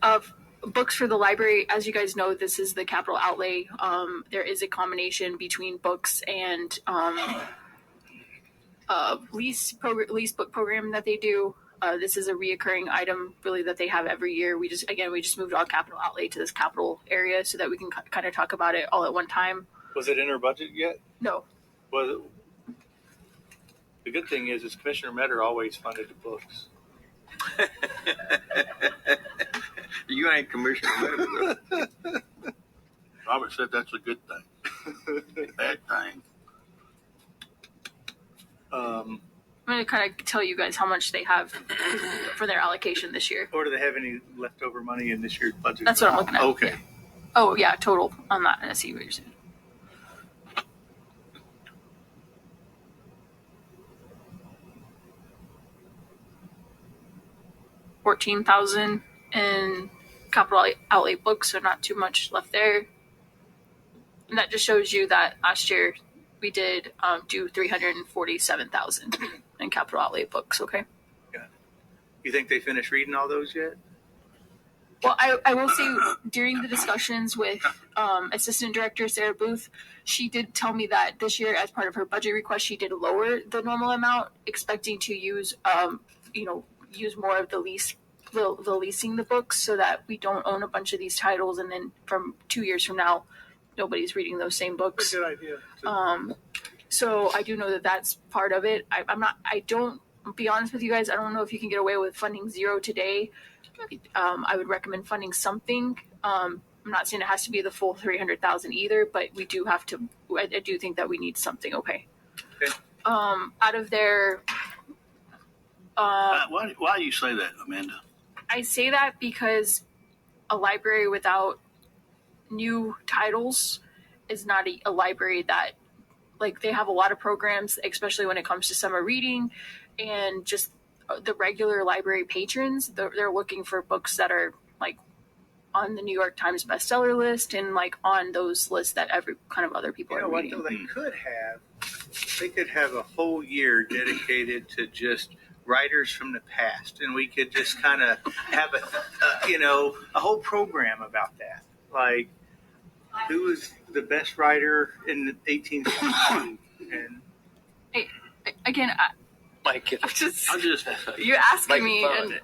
Of books for the library, as you guys know, this is the capital outlay. There is a combination between books and lease book program that they do. This is a reoccurring item, really, that they have every year. We just moved all capital outlay to this capital area so that we can kind of talk about it all at one time. Was it in our budget yet? No. Was it? The good thing is Commissioner Metter always funded the books. You ain't Commissioner Metter. Robert said that's a good thing. Bad thing. I'm going to kind of tell you guys how much they have for their allocation this year. Or do they have any leftover money in this year's budget? That's what I'm looking at. Okay. Yeah. Oh, yeah, total on that. I see what you're saying. $14,000 in capital outlay books, so not too much left there. And that just shows you that last year we did do $347,000 in capital outlay books. Okay. Yeah. You think they finished reading all those yet? Well, I will say during the discussions with Assistant Director Sarah Booth, she did tell me that this year, as part of her budget request, she did lower the normal amount, expecting to use use more of the leasing the books, so that we don't own a bunch of these titles, and then from 2 years from now, nobody's reading those same books. That's a good idea. So I do know that that's part of it. I'll be honest with you guys, I don't know if you can get away with funding zero today. I would recommend funding something. I'm not saying it has to be the full 300,000 either, but we do have to. I do think that we need something. Okay. Out of their. Why do you say that, Amanda? I say that because a library without new titles is not a library that, like, they have a lot of programs, especially when it comes to summer reading, and just the regular library patrons, they're looking for books that are like on the New York Times bestseller list and like on those lists that every kind of other people are reading. What they could have a whole year dedicated to just writers from the past, and we could just kind of have a whole program about that. Like, who was the best writer in 1862? And again, you're asking me, and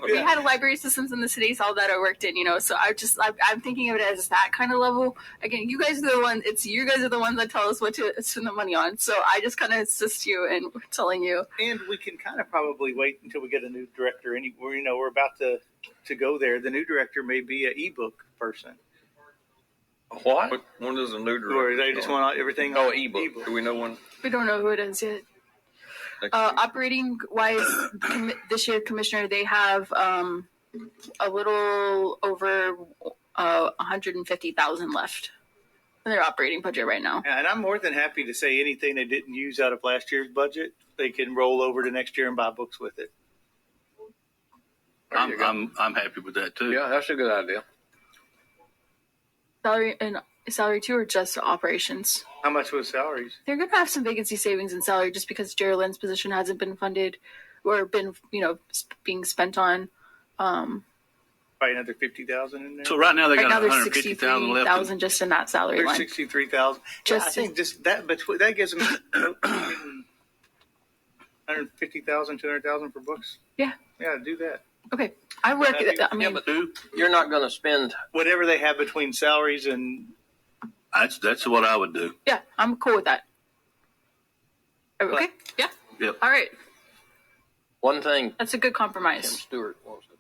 we had library systems in the cities all that I worked in, so I'm thinking of it as that kind of level. Again, you guys are the ones, you guys are the ones that tell us what to spend the money on, so I just kind of assist you in telling you. And we can kind of probably wait until we get a new director. We're about to go there. The new director may be an ebook person. What? When does a new director? Or they just want everything on ebook. Do we know one? We don't know who it is yet. Operating wise, this year, Commissioner, they have a little over 150,000 left in their operating budget right now. And I'm more than happy to say anything they didn't use out of last year's budget, they can roll over to next year and buy books with it. I'm happy with that too. Yeah, that's a good idea. Salary too, or just operations? How much was salaries? They're going to have some vacancy savings in salary just because Geraldine's position hasn't been funded or been, being spent on. Probably another 50,000 in there. So right now they got there's 150,000 left. 63,000 just in that salary line. 63,000. I think just that, but that gives them 150,000, 200,000 for books. Yeah. Yeah, do that. Okay, I work. But you're not going to spend whatever they have between salaries and. That's what I would do. Yeah, I'm cool with that. Okay. Yeah. Yep. All right. One thing. That's a good compromise. Tim Stewart wants to